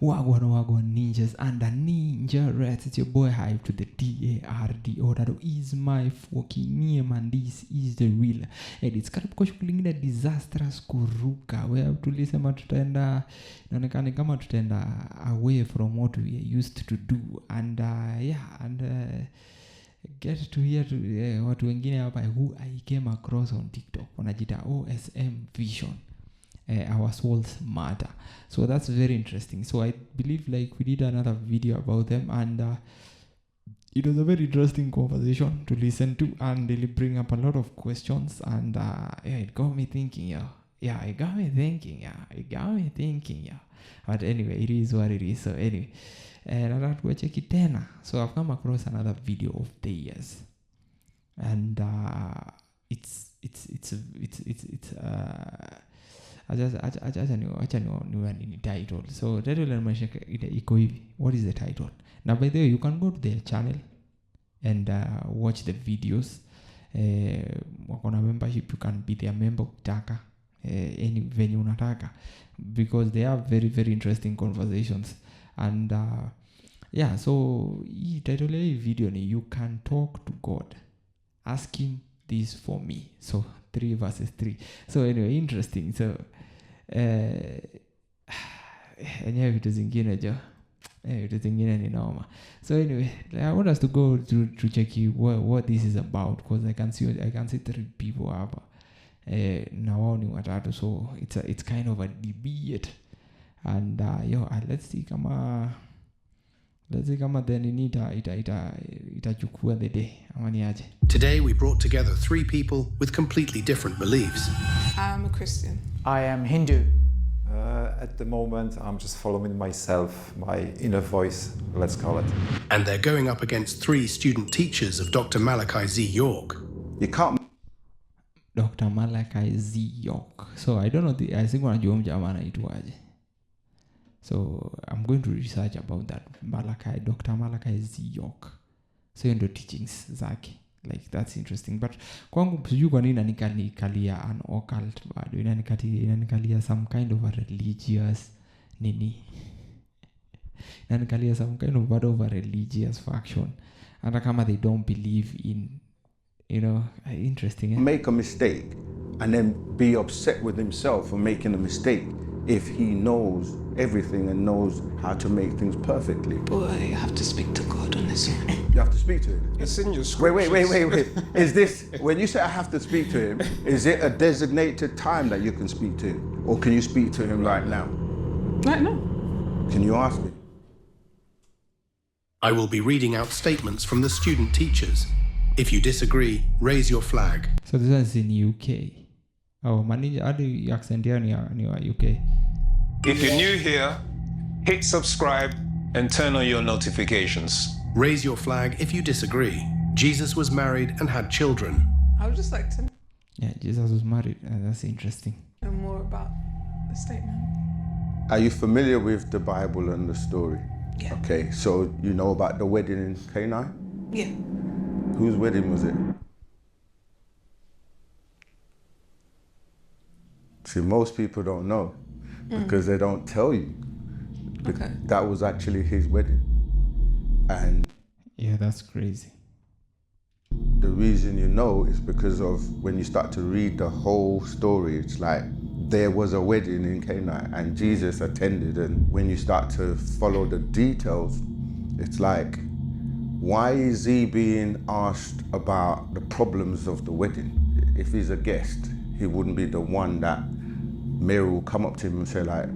Wagwan ninjas and a ninja rats. It's your boy Hype to the DARDO. That is my fucking name and this is the real edits. Karibu kwa shughuli nyingine disastrous kuruka. Where tulisema tutaenda inaonekana kama tutaenda away from what we used to do and get to hear watu wengine hapa who I came across on TikTok wanajita OSN Vision. Our souls matter. So that's very interesting. So I believe like we did another video about them and it was a very interesting conversation to listen to and they'll bring up a lot of questions and it got me thinking, it got me thinking. But anyway, it is what it is. So anyway, I'll go check it then. So I've come across another video of theirs and it's acha ni title. So title inamaanisha iko hivi. What is the title? Now by the way, you can go to their channel and watch the videos. Wakona membership, you can be their member ukitaka any venue unataka because they have very very interesting conversations and so hii title ya hii video ni You Can Talk to God, Ask Him This For Me. So 3 verses 3. So anyway, interesting. So enyewe vitu zingine ni noma. So anyway, I want us to go to check what this is about because I can see 3 people hapa na wao ni watatu, so it's kind of a debate and let's see kama then itachukua the day ama ni aje. Today we brought together 3 people with completely different beliefs. I'm a Christian. I am Hindu. At the moment, I'm just following myself, my inner voice, let's call it. And they're going up against 3 student teachers of Dr. Malachi Z. York. You can't... Dr. Malachi Z. York. So I don't know, I think wanajua mjamaa anaitwaje. So I'm going to research about that. Dr. Malachi Z. York. So the teachings zake. Like that's interesting. But kwangu sijui kwa nini inanikalia an occult bado. Inanikalia some kind of a religious inanikalia some kind of a religious faction. And kama they don't believe in, interesting. Make a mistake and then be upset with himself for making a mistake if he knows everything and knows how to make things perfectly. Boy, you have to speak to God on this one. You have to speak to him. It's in your scriptures. Wait. Is this, when you say I have to speak to him, is it a designated time that you can speak to him? Or can you speak to him right now? Right now. Can you ask him? I will be reading out statements from the student teachers. If you disagree, raise your flag. So this is in UK. Oh, manager, how do you accent here in UK? If you're new here, hit subscribe and turn on your notifications. Raise your flag if you disagree. Jesus was married and had children. I would just like to Yeah, Jesus was married. That's interesting. know more about the statement. Are you familiar with the Bible and the story? Yeah. Okay, so you know about the wedding in Cana? Yeah. Whose wedding was it? See, most people don't know because they don't tell you. Okay. That was actually his wedding. And Yeah, that's crazy. the reason you know is because of when you start to read the whole story, it's like there was a wedding in Cana and Jesus attended, and when you start to follow the details, it's like, why is he being asked about the problems of the wedding? If he's a guest, he wouldn't be the one that Mary will come up to him and say like,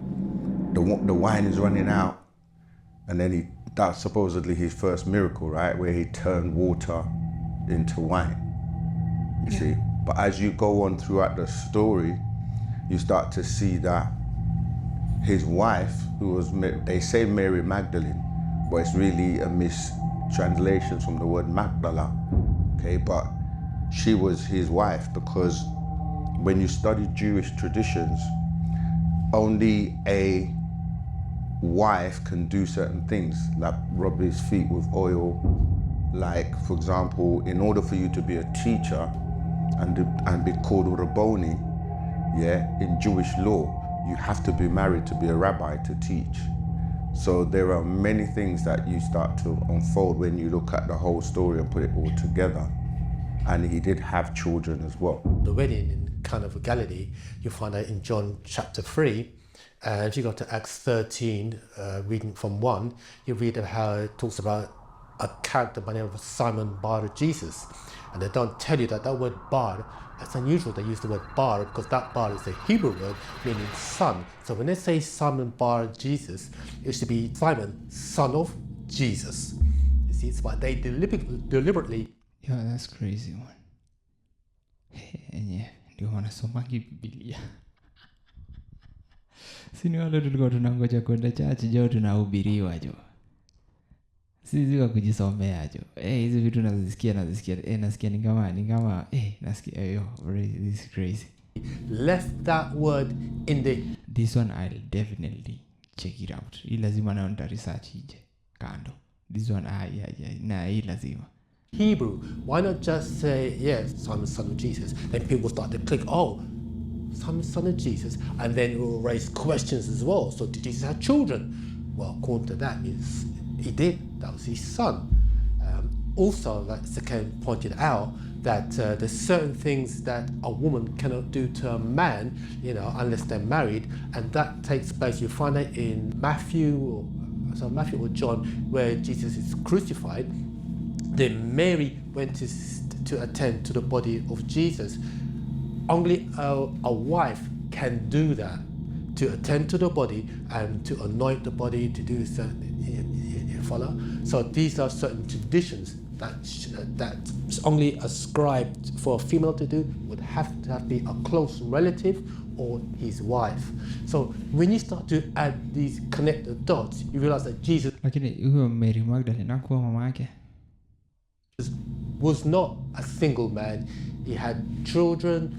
the wine is running out. And then that's supposedly his first miracle, right? Where he turned water into wine, you see? But as you go on throughout the story, you start to see that his wife, who was, they say Mary Magdalene, but it's really a mistranslation from the word Magdala, okay? But she was his wife because when you study Jewish traditions, only a wife can do certain things, like rub his feet with oil. Like, for example, in order for you to be a teacher and be called Rabboni, in Jewish law, you have to be married to be a rabbi to teach. So there are many things that you start to unfold when you look at the whole story and put it all together. And he did have children as well. The wedding in Cana of Galilee, you find that in John chapter 3. And if you go to Acts 13, reading from 1, you read of how it talks about a character by the name of Simon Bar Jesus. And they don't tell you that word bar, it's unusual they use the word bar because that bar is a Hebrew word meaning son. So when they say Simon Bar Jesus, it should be Simon, son of Jesus. You see, it's why they deliberately. Yeah, that's crazy one. Enye ndio wanasomagi Biblia. Sini wale tulikuwa tunangoja kwenda church jo tunahubiriwa jo. Sisi kwa kujisomea jo. Hizi vitu nasikia nasikia ni kama nasikia this is crazy. Left that word in the. This one I'll definitely check it out. Hii lazima naenda research ije kando. This one na hii lazima. Hebrew, why not just say, yes, Simon, son of Jesus? Then people start to click, oh, Simon, son of Jesus, and then it will raise questions as well. So did Jesus have children? Well, according to that, he did. That was his son. Also, like Saken pointed out, that there's certain things that a woman cannot do to a man, unless they're married, and that takes place. You find it in Matthew or John, where Jesus is crucified. Then Mary went to attend to the body of Jesus. Only a wife can do that, to attend to the body and to anoint the body, to do certain, you follow? So these are certain traditions that's only ascribed for a female to do, would have to be a close relative or his wife. So when you start to add these connected dots, you realize that Jesus Mary Magdalene hakuwa mama yake. Was not a single man. He had children.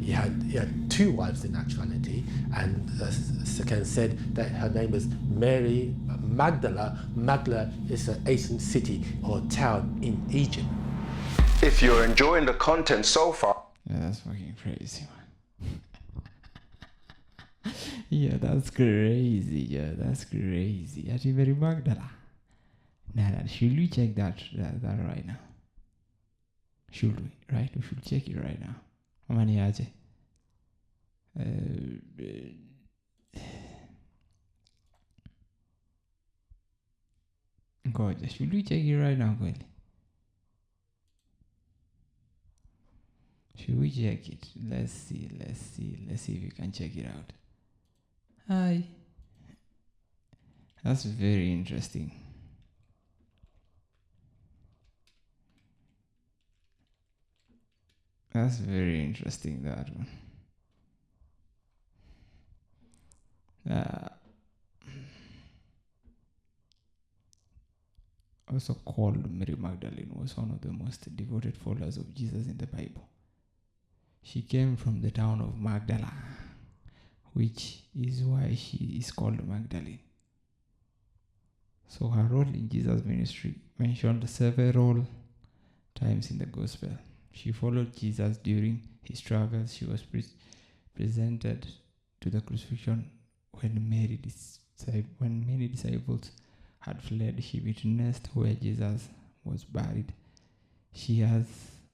He had two wives in actuality, and Saken said that her name was Mary Magdala. Magdala is an ancient city or town in Egypt. If you're enjoying the content so far, Yeah, that's fucking crazy, man. Yeah, that's crazy. Yeah, that's crazy. Ati Mary Magdala. Nah, should we check that right now? Should we? Right? We should check it right now. Amani aje. Ngoja, should we check it right now, kweli? Should we check it? Let's see if we can check it out. Hi. That's very interesting. That's very interesting, that one. Also called Mary Magdalene, was one of the most devoted followers of Jesus in the Bible. She came from the town of Magdala, which is why she is called Magdalene. So her role in Jesus' ministry mentioned several times in the Gospel. She followed Jesus during his travels. She was presented to the crucifixion when many disciples had fled. She witnessed where Jesus was buried. She was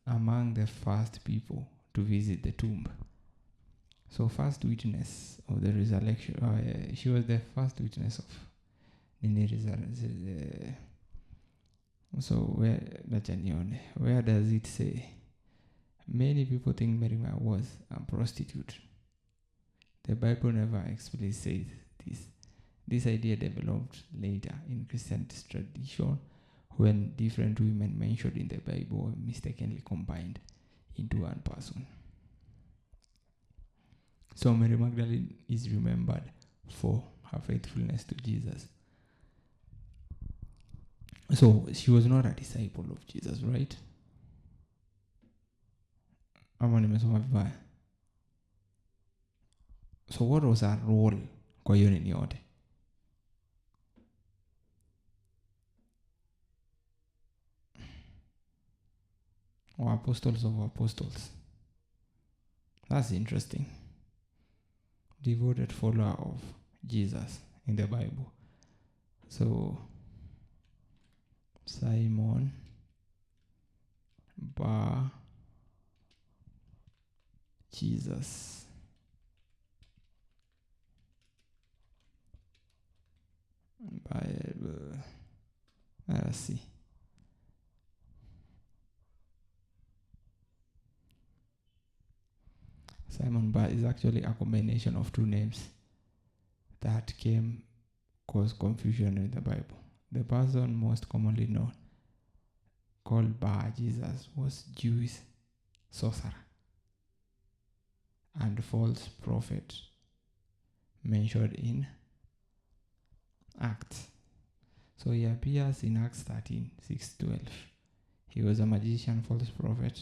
among the first people to visit the tomb. So first witness of the resurrection. She was the first witness of the resurrection. So where does it say? Many people think Mary was a prostitute. The Bible never explicitly says this. This idea developed later in Christian tradition when different women mentioned in the Bible were mistakenly combined into one person. So Mary Magdalene is remembered for her faithfulness to Jesus. So she was not a disciple of Jesus, right? So what was her role kwa hiyo nini yote? Or apostles of apostles. That's interesting. Devoted follower of Jesus in the Bible. So Simon Bar Jesus. Bible. Let's see. Simon Bar is actually a combination of two names that cause confusion in the Bible. The person most commonly known called Bar Jesus was Jewish sorcerer and false prophet mentioned in Acts. So he appears in Acts 13, 6-12. He was a magician, false prophet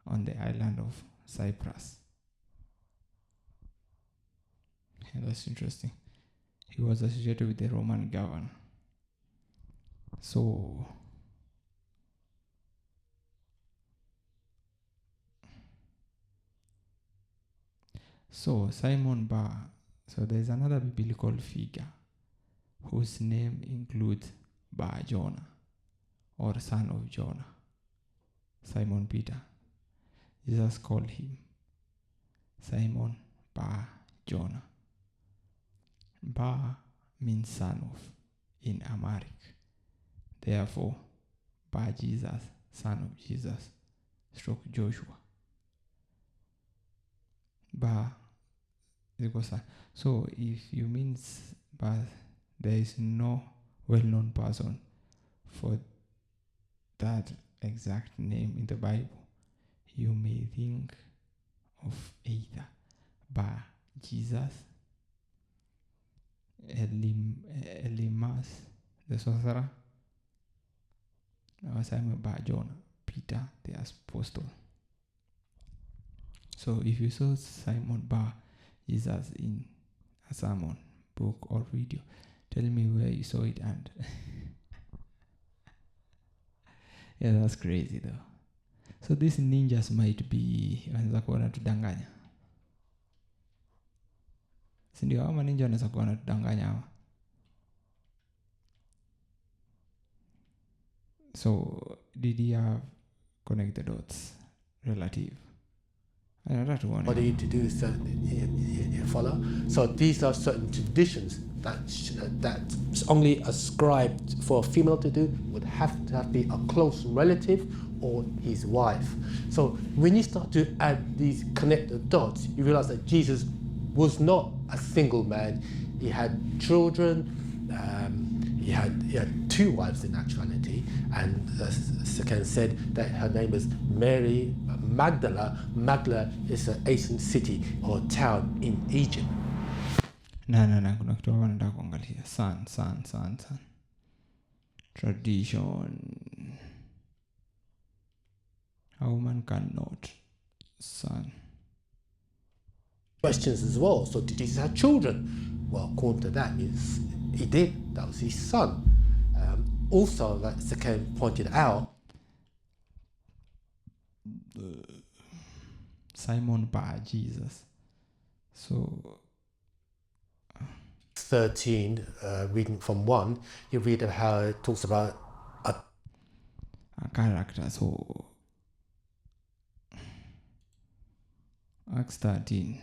on the island of Cyprus. Yeah, that's interesting. He was associated with the Roman governor. So Simon Bar. So there's another biblical figure whose name includes Bar Jonah, or son of Jonah, Simon Peter. Jesus called him Simon Bar Jonah. Bar means son of in Amharic. Therefore, Bar Jesus, son of Jesus, stroke Joshua. Bar equals son. So if you mean Bar, there is no well-known person for that exact name in the Bible. You may think of either Bar Jesus, Elimas the sorcerer, or Simon Bar Jonah, Peter the apostle. So if you saw Simon Bar Jesus in a sermon, book, or video, tell me where you saw it. And yeah, that's crazy though. So these ninjas might be wanaweza kuwa wanatudanganya, si ndio? Ama ninja wanaweza kuwa wanatudanganya hawa. So did he have connect the dots relative? What do you to do certain you follow? So these are certain traditions that's only ascribed for a female to do. Would have to be a close relative or his wife. So when you start to add these connected dots, you realize that Jesus was not a single man. He had children. He had two wives in actuality, and Sakan said that her name is Mary Magdala. Magdala is an ancient city or town in Egypt. Na kuna kitu hapa nataka kuangalia. Son. Tradition. A woman cannot. Son. Questions as well. So did Jesus have children? Well, according to that, means he did. That was his son. Also, like Sakan pointed out, Simon Bar Jesus. So 13, reading from 1, you read of how it talks about a character. So Acts 13.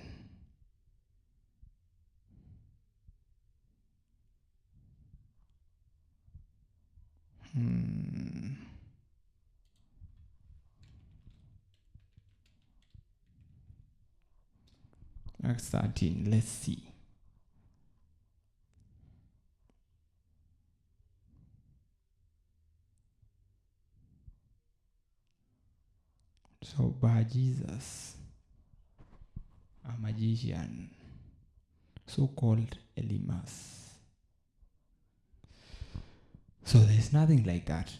Acts 13, let's see. So Bar Jesus, a magician, so-called Elimas. So there's nothing like that.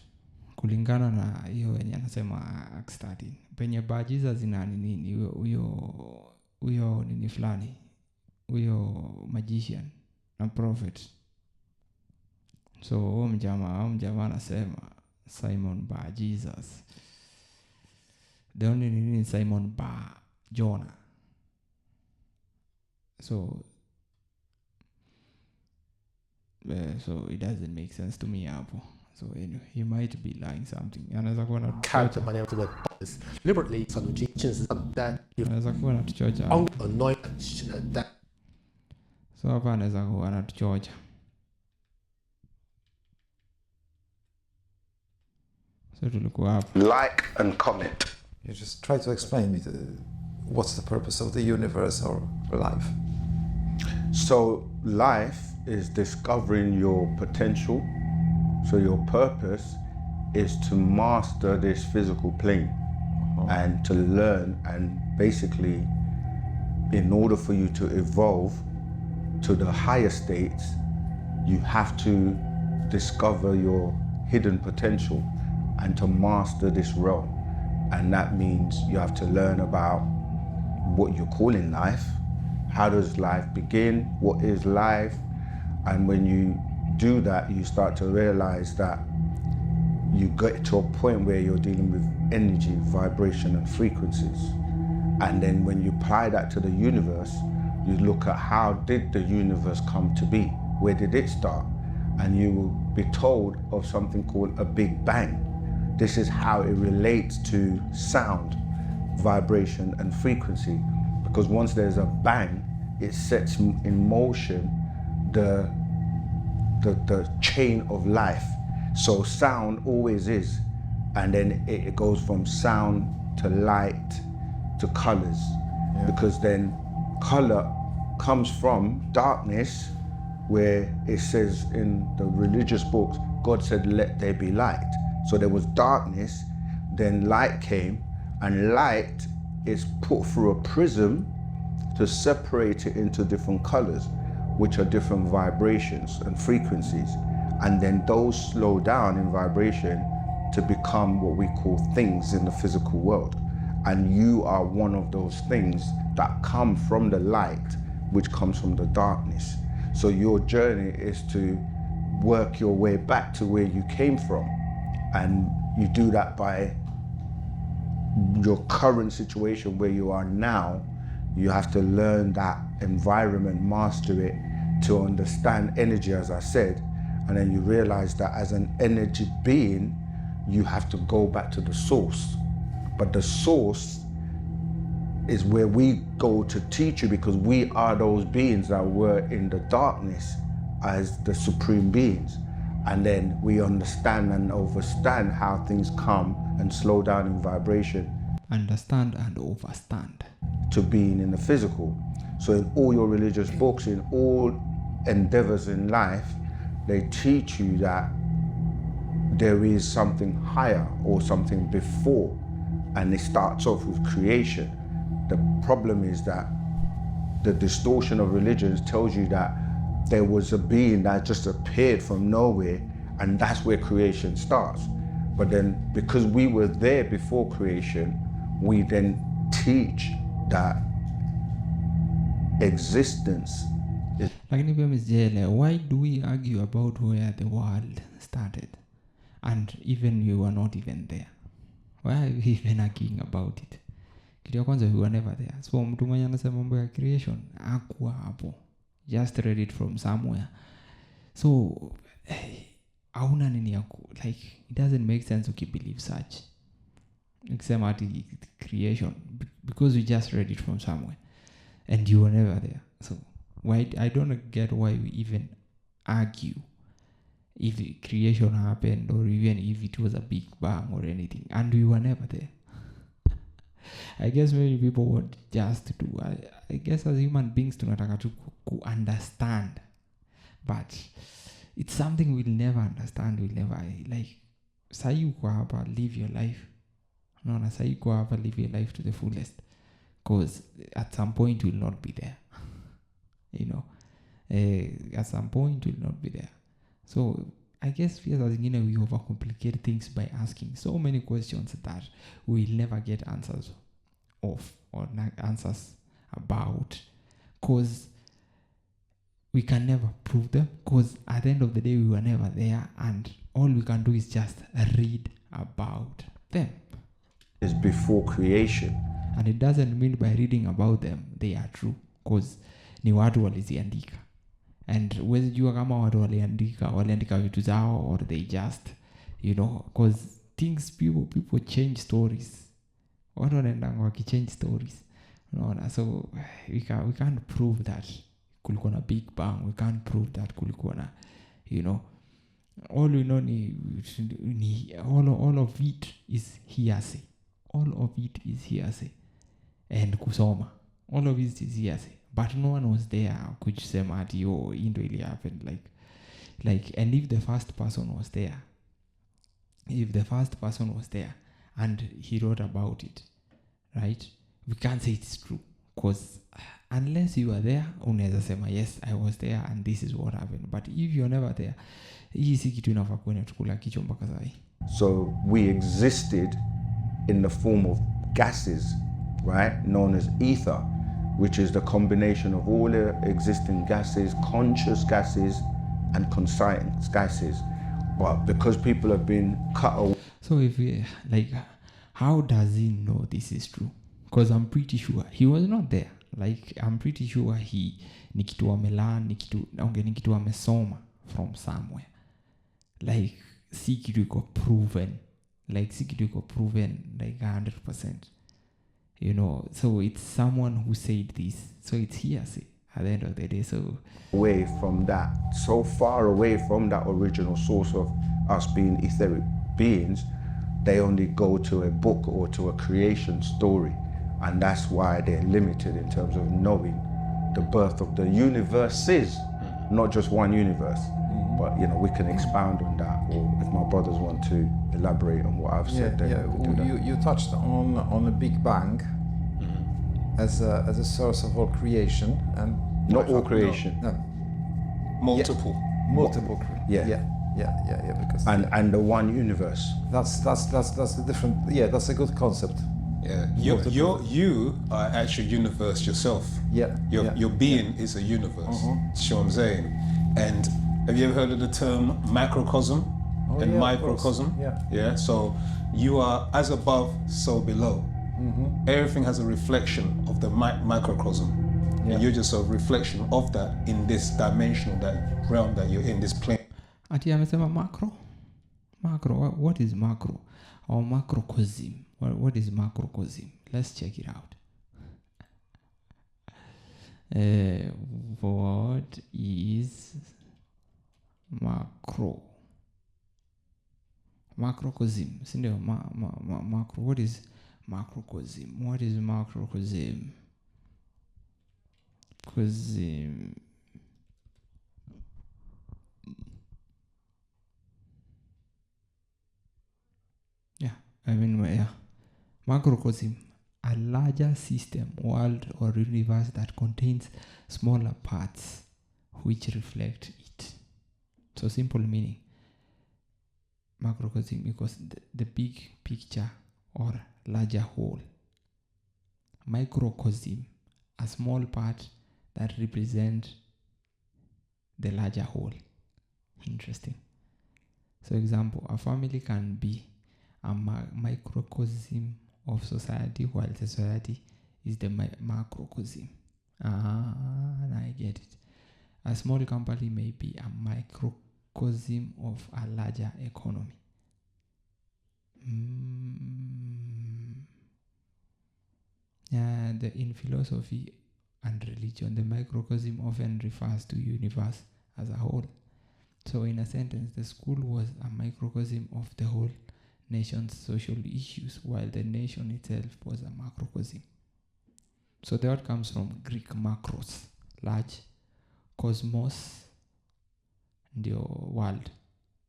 Kulingana na hiyo wenye anasema Acts 13. Penye Bar Jesus ina nini, huyo nini fulani, huyo magician na prophet. So huyo mjamaa anasema Simon Bar Jesus. The only nini is Simon Bar Jonah. So So it doesn't make sense to me hapo. So anyway, he might be lying something. Anaweza kuwa Character by the name of the word is deliberately son of Jesus that you anaweza kuwa anatuchocha. anoint that. So hapa anaweza kuwa anatuchocha. So tulikuwa hapo. Like and comment. You just try to explain me what's the purpose of the universe or life. So life is discovering your potential. So your purpose is to master this physical plane and to learn, and basically in order for you to evolve to the higher states, you have to discover your hidden potential and to master this realm. And that means you have to learn about what you're calling life. How does life begin? What is life? And when you do that, you start to realize that you get to a point where you're dealing with energy, vibration, and frequencies. And then when you apply that to the universe, you look at how did the universe come to be? Where did it start? And you will be told of something called a Big Bang. This is how it relates to sound, vibration, and frequency. Because once there's a bang, it sets in motion the chain of life. So sound always is, and then it goes from sound to light to colors, because then color comes from darkness, where it says in the religious books, God said, let there be light. So there was darkness, then light came, and light is put through a prism to separate it into different colors, which are different vibrations and frequencies. And then those slow down in vibration to become what we call things in the physical world. And you are one of those things that come from the light, which comes from the darkness. So your journey is to work your way back to where you came from. And you do that by your current situation where you are now. You have to learn that environment, master it, to understand energy, as I said. And then you realize that as an energy being, you have to go back to the source. But the source is where we go to teach you, because we are those beings that were in the darkness as the supreme beings. And then we understand and overstand how things come and slow down in vibration. Understand and overstand. To being in the physical. So in all your religious books, in all endeavors in life, they teach you that there is something higher or something before, and it starts off with creation. The problem is that the distortion of religions tells you that there was a being that just appeared from nowhere, and that's where creation starts. But then because we were there before creation, we then teach that existence is. Lakini pia msijele, why do we argue about where the world started? And even we were not even there. Why are we even arguing about it? Kitu ya kwanza, we were never there. So mtu mwenye anasema mambo ya creation hakuwa hapo. Just read it from somewhere. So hauna nini ya like, it doesn't make sense ukibelieve such. Except at creation, because we just read it from somewhere and you were never there. So why, I don't get why we even argue if creation happened or even if it was a big bang or anything, and we were never there. I guess many people want just to do, I guess as human beings tunataka to understand, but it's something we'll never understand. We'll never, like, say uko hapa, live your life. No, say you go hapa, live your life to the fullest, because at some point you'll not be there. You know, at some point you'll not be there. So I guess we overcomplicate things by asking so many questions that we'll never get answers of, or answers about, because we can never prove them, because at the end of the day we were never there, and all we can do is just read about them. Is before creation. And it doesn't mean by reading about them they are true, because ni watu waliziandika. and huwezi jua kama watu waliandika vitu zao or they just, you know, because things people change stories. Watu wanaendanga wakichange stories, unaona. So we can't prove that kulikuwa na Big Bang. We can't prove that kulikuwa na, you know, all we know ni all of it is hearsay. All of it is hearsay and kusoma. All of it is hearsay, but no one was there kusema ati oh hii ndio ili happen, like and if the first person was there and he wrote about it, right, we can't say it's true, because unless you are there unaweza sema yes I was there and this is what happened, but if you're never there, hii si kitu inafaa kuwa inatukula kichwa mpaka sasa. So we existed in the form of gases, right, known as ether, which is the combination of all the existing gases, conscious gases and conscious gases. But because people have been cut away. So if we, like, how does he know this is true? Because I'm pretty sure he was not there. Like, I'm pretty sure ni kitu amelearn, ni kitu amesoma from somewhere. Like, si kitu iko proven. Like, si kitu iko proven like 100%. You know, so it's someone who said this. So it's hearsay at the end of the day. So away from that, so far away from that original source of us being etheric beings, they only go to a book or to a creation story. And that's why they're limited in terms of knowing the birth of the universes, not just one universe. But, you know, we can expound on that, or if my brothers want to elaborate on what I've said, then we can do that. You touched on the Big Bang as a source of all creation, and Not all creation. No. Multiple. Because And the one universe. that's the different. Yeah, that's a good concept. Yeah, Multiple. you are actually universe yourself. Yeah. Your being is a universe. See what I'm saying? And have you ever heard of the term macrocosm and Of microcosm? course. Yeah. So you are as above, so below. Everything has a reflection of the microcosm. Yeah. And you're just a reflection of that in this dimensional, that realm that you're in, this plane. ati amesema macro. What is macro? Or macrocosm? What is macrocosm? Let's check it out. What is macrocosm? Sindio, macro. What is macrocosm? What is macrocosm? Cosm. Macrocosm, a larger system, world or universe that contains smaller parts which reflect it. So simple meaning, macrocosm equals the big picture or larger whole. Microcosm, a small part that represents the larger whole. Interesting. So example, a family can be a microcosm of society, while the society is the macrocosm. Now I get it. A small company may be a microcosm of a larger economy. In philosophy and religion, the microcosm often refers to universe as a whole. So in a sentence, the school was a microcosm of the whole nation's social issues, while the nation itself was a macrocosm. So the word comes from Greek macros, large, cosmos, the world.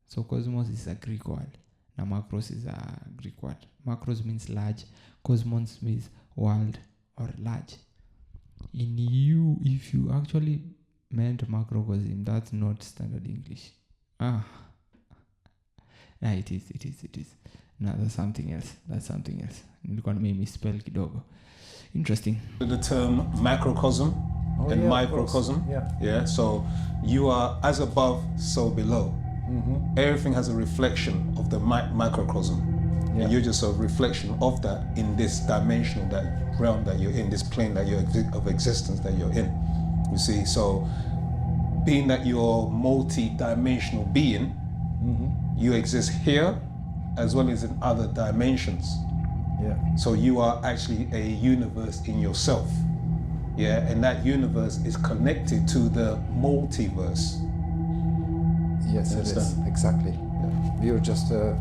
So cosmos is a Greek word, now macros is a Greek word. Macros means large, cosmos means world or large. If you actually meant macrocosm, that's not standard English. It is. No, that's something else. Nilikuwa misspell kidogo. Interesting. The term macrocosm and microcosm. Yeah. So you are as above, so below. Everything has a reflection of the microcosm. And you're just a reflection of that in this dimensional, that realm that you're in, this plane that you're of existence that you're in. You see, so being that you're multi-dimensional being, you exist here as well as in other dimensions. Yeah. So you are actually a universe in yourself. Yeah, and that universe is connected to the multiverse. Yes, it is. Understand? Exactly. Yeah. We are just a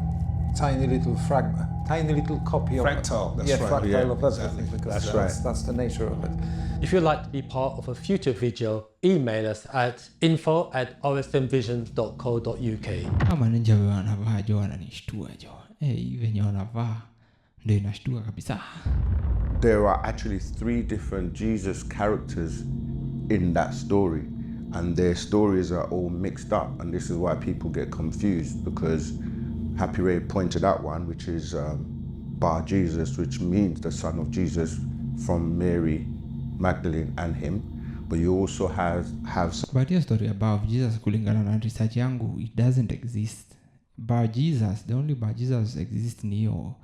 tiny little fragment, tiny little copy of Fractal, that's right. fractal Yeah, of everything. exactly. Because That's that's the nature of it. If you'd like to be part of a future video, email us at info@osnvision.co.uk. Kama ninja wewe wanavaa jo wananishtua jo. Venye wanavaa ndio inashtua kabisa. There are actually 3 different Jesus characters in that story, and their stories are all mixed up, and this is why people get confused, because Happy Ray pointed out one, which is Bar Jesus, which means the son of Jesus from Mary Magdalene and him, but you also have But your story about Jesus kulingana na research yangu, it doesn't exist. Bar Jesus, the only Bar Jesus exists ni hiyo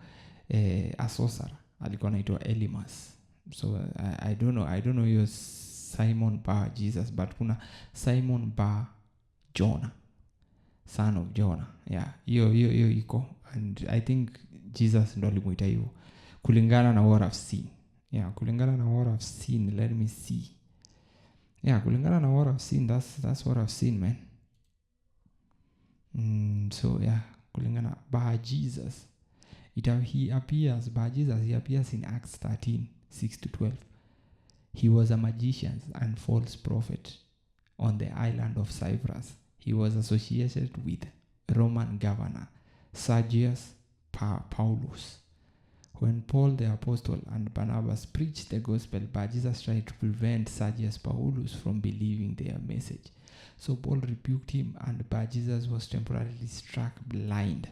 asosara alikuwa anaitwa Elimas. So I don't know hiyo Simon Bar Jesus, but kuna Simon Bar Jonah, son of Jonah. Yeah, hiyo iko, and I think Jesus ndo alimuita hivyo kulingana na what I've seen. Yeah, kulingana na what I've seen, let me see. Yeah, kulingana na what I've seen, that's what I've seen, man. So yeah, kulingana Bar Jesus, he appears in Acts 13:6-12. He was a magician and false prophet on the island of Cyprus. He was associated with Roman governor Sergius Paulus. When Paul the apostle and Barnabas preached the gospel, Bar Jesus tried to prevent Sergius Paulus from believing their message. So Paul rebuked him, and Bar Jesus was temporarily struck blind.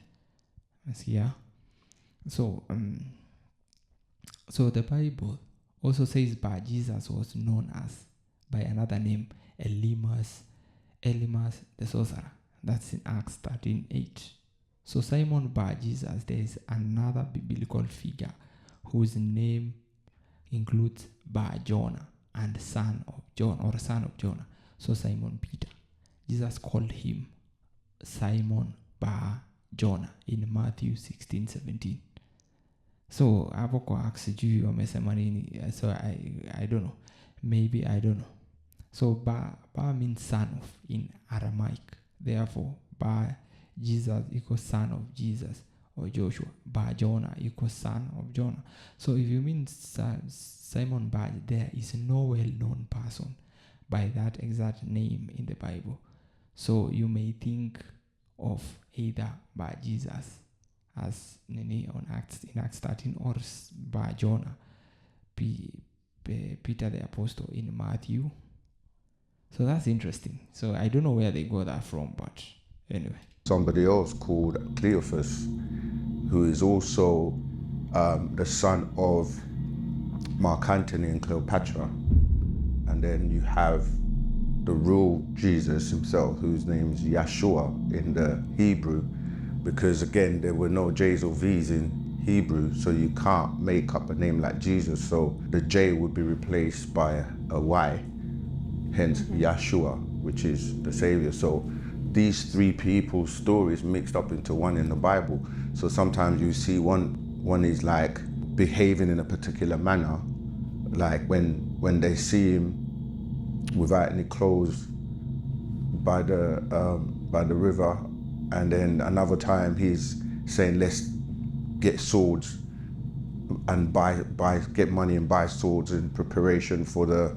See, yeah? So the Bible also says Bar Jesus was known as by another name, Elimas the sorcerer. That's in Acts 13:8. So Simon Bar Jesus, there is another biblical figure whose name includes Bar Jonah and son of Jonah. So Simon Peter. Jesus called him Simon Bar Jonah in Matthew 16:17. So hapo kwa Acts juu wamesema nini? So I don't know. Maybe I don't know. So Bar means son of in Aramaic. Therefore Bar Jesus equals son of Jesus or Joshua. Bar Jonah equals son of Jonah. So if you mean Simon Bar, there is no well-known person by that exact name in the Bible. So you may think of either Bar Jesus as in Acts 13, or Bar Jonah, Peter the apostle in Matthew. So that's interesting. So I don't know where they got that from, but anyway. somebody else called Cleophas, who is also the son of Mark Antony and Cleopatra. And then you have the real Jesus himself, whose name is Yeshua in the Hebrew, because again, there were no J's or V's in Hebrew, so you can't make up a name like Jesus. So the J would be replaced by a Y, hence Yeshua, which is the Savior. So these three people's stories mixed up into one in the Bible. So sometimes you see one is like behaving in a particular manner, like when they see him without any clothes by the river, and then another time he's saying, let's get swords and get money and buy swords in preparation for the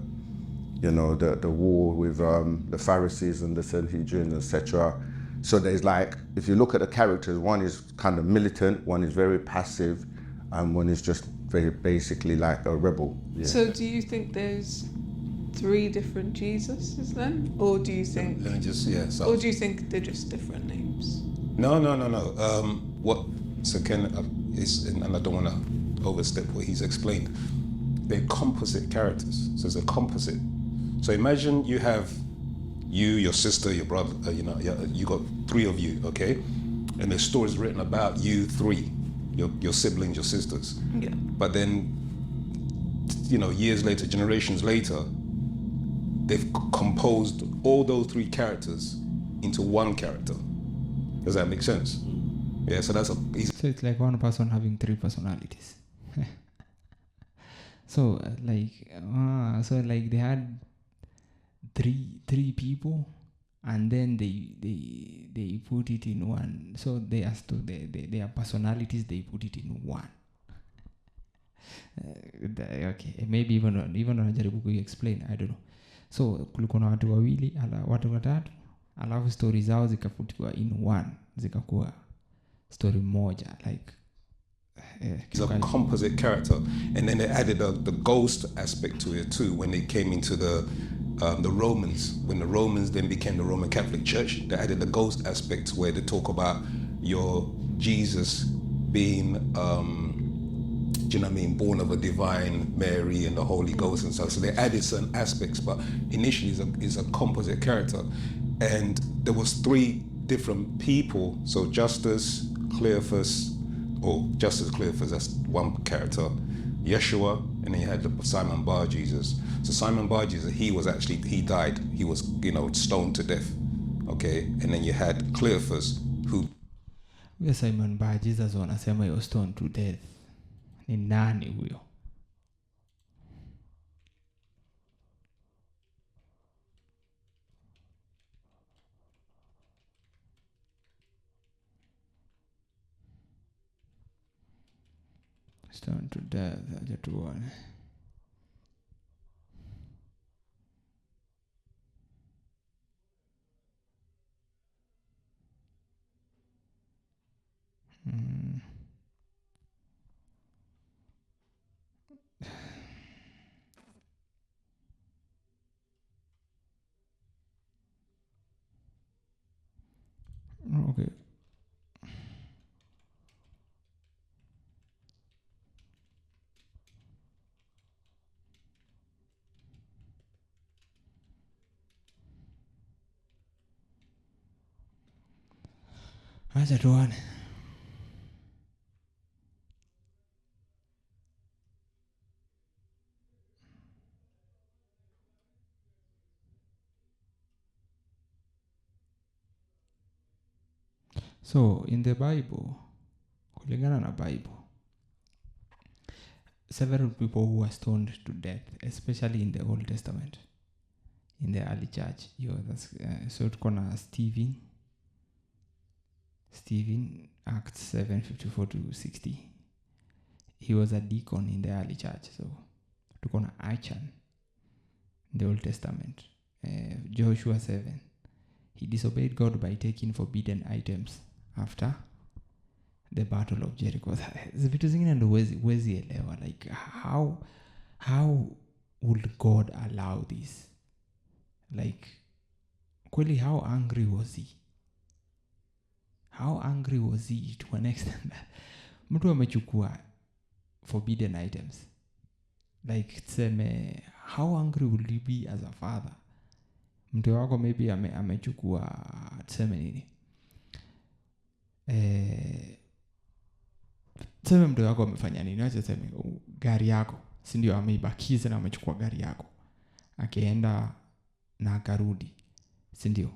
war with the Pharisees and the Sanhedrin, etc. So there's like, if you look at the characters, one is kind of militant, one is very passive, and one is just very basically like a rebel. Yeah. So do you think there's three different Jesuses then? Or do you think... Let me just, or do you think they're just different names? No. What Sir Ken is, and I don't want to overstep what he's explained, they're composite characters. So it's a composite. So imagine you have your sister, your brother, you got three of you, okay? And there's stories written about you three, your siblings, your sisters. Yeah. But then, years later, generations later, they've composed all those three characters into one character. Does that make sense? Yeah, so that's easy. So it's like one person having three personalities. So so like they had three people, and then they put it in one. So they as to their personalities, they put it in one. Okay, maybe even wanajaribu kuexplain, I don't know. So kulikuwa na watu wawili, watu watatu, alafu stories zao zikafutiwa in one, zikakuwa story moja, like it's a composite character, and then they added the ghost aspect to it too when they came into the Romans. When the Romans then became the Roman Catholic Church, they added the ghost aspect where they talk about your Jesus being do you know what I mean, born of a divine Mary and the Holy Ghost and stuff. So they added certain aspects, but initially it's a composite character. And there was three different people. So Justus, Cleophas, that's one character. Yeshua, and then you had the Simon Bar Jesus. So Simon Bar Jesus, he died. He was, stoned to death. Okay, and then you had Cleophas, who... Simon Bar Jesus wanasema he was stoned to death. Ni nani huyo? Stoned to death, acha tuone. Okay. Acha tuone. So in the Bible, kulingana na Bible, several people who were stoned to death, especially in the Old Testament, in the early church. So tuko na Stephen, Acts 7:54 to 60. He was a deacon in the early church. So tuko na Achan in the Old Testament. Joshua 7. He disobeyed God by taking forbidden items after the battle of Jericho. Vitu zingine ndo wezi elewa, like how would God allow this? Like kweli, how angry was he? How angry was he to an extent that mtu amechukua forbidden items? Like tseme, how angry will you be as a father? Mtu wako maybe amechukua tseme nini? Tseme mtu wako amefanya nini? Acha tseme gari yako, si ndio ameibakiza na amechukua gari yako. Akaenda na akarudi, si ndio?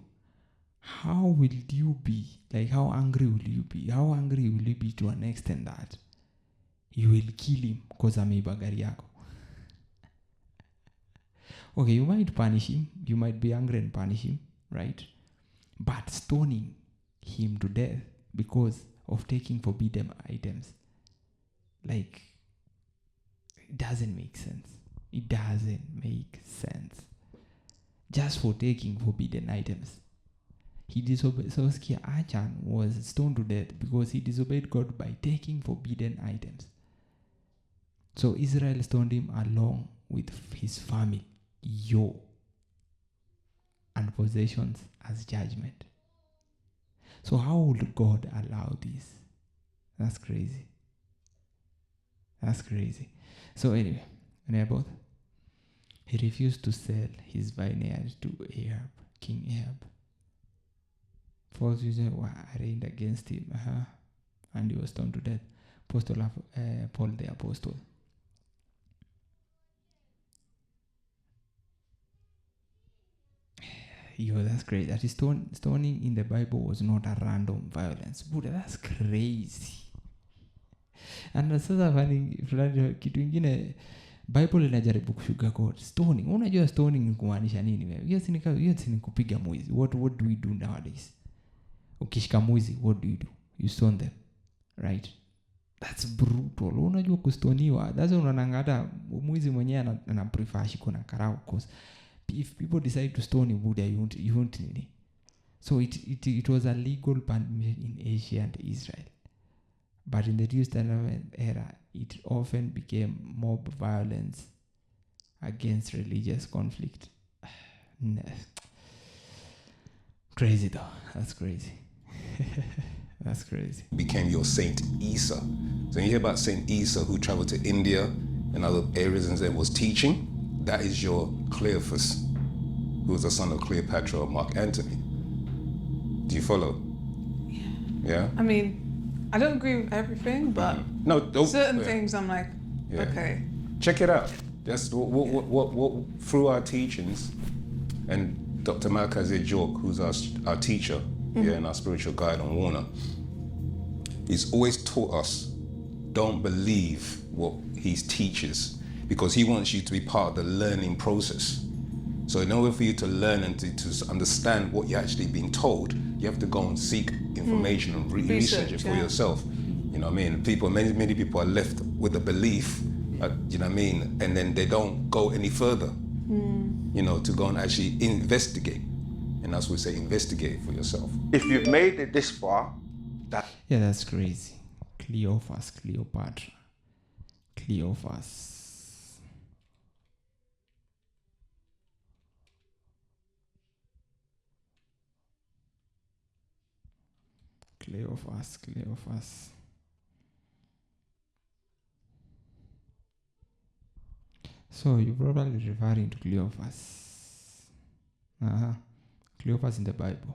How will you be? Like how angry will you be? How angry will you be to an extent that you will kill him because ameiba gari yako? Okay, you might punish him. You might be angry and punish him, right? But stoning him to death because of taking forbidden items, like, it doesn't make sense. It doesn't make sense. Just for taking forbidden items. He disobeyed. So Achan was stoned to death because he disobeyed God by taking forbidden items. So Israel stoned him along with his family, and possessions as judgment. So how would God allow this? That's crazy. That's crazy. So anyway, Naboth, he refused to sell his vineyard to Ahab, King Ahab. False users were arraigned against him, and he was stoned to death. Apostle of Paul the Apostle. Yo, that's great. That is stoning in the Bible was not a random violence. Buddha, that's crazy. And sasa fulani kitu ingine Bible inajaribu kusugarcoat stoning. Unajua stoning ni kumaanisha nini wewe? Hiyo si ni kupiga mwizi. What do we do nowadays? Ukishika mwizi, what do? You stone them. Right? That's brutal. Unajua kustoniwa. That's unaona hata mwizi mwenyewe ana prefer shiko na karao cause if people decide to stone you, Buddha, you won't need it. So it was a legal punishment in Asia and Israel. But in the New Testament era, it often became mob violence against religious conflict. Crazy though. That's crazy. That's crazy. Became your Saint Isa. So when you hear about Saint Isa who traveled to India and other areas and then was teaching, that is your Cleophas, who was the son of Cleopatra or Mark Antony. Do you follow? Yeah? I mean, I don't agree with everything, but certain things I'm like, okay. Check it out. That's what through our teachings, and Dr. Malkaze Jork, who's our teacher and our spiritual guide on Warner, he's always taught us, don't believe what he teaches, because he wants you to be part of the learning process. So in order for you to learn and to understand what you're actually being told, you have to go and seek information and research it for yourself. You know what I mean? Many people are left with a belief, you know what I mean, and then they don't go any further, you know, to go and actually investigate. And that's what we say, investigate for yourself. If you've made it this far, yeah, that's crazy. Cleophas, Cleopatra, Cleophas. Cleophas. So you're probably referring to Cleophas. Cleophas in the Bible,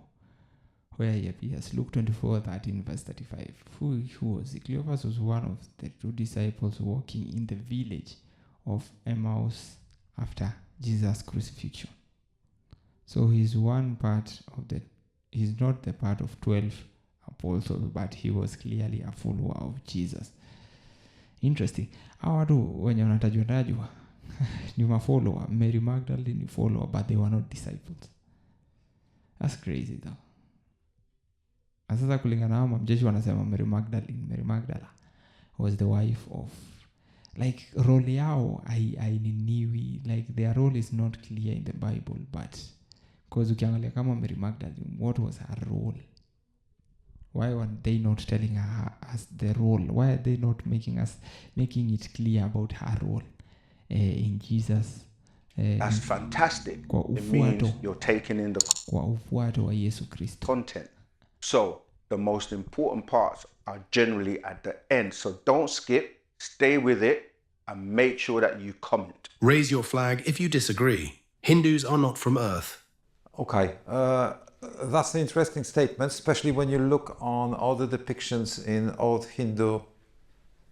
where he appears. Luke 24:13, verse 35. Who was he? Cleophas was one of the two disciples walking in the village of Emmaus after Jesus' crucifixion. So he's not the part of 12 apostles, but he was clearly a follower of Jesus. Interesting. Hawa watu wenye wanatajwa ni mafollower. Mary Magdalene ni follower, but they were not disciples. That's crazy though. Sasa kulingana na mjeshi wanasema Mary Magdala was the wife of, like, role yao aininiwi, like their role is not clear in the Bible, but because ukiangalia kama Mary Magdalene, what was her role? Why were they not telling us the role? Why are they not making it clear about her role in Jesus? That's fantastic. It means you're taking in the content. So the most important parts are generally at the end. So don't skip, stay with it, and make sure that you comment. Raise your flag if you disagree. Hindus are not from Earth. Okay. That's an interesting statement, especially when you look on all the depictions in old Hindu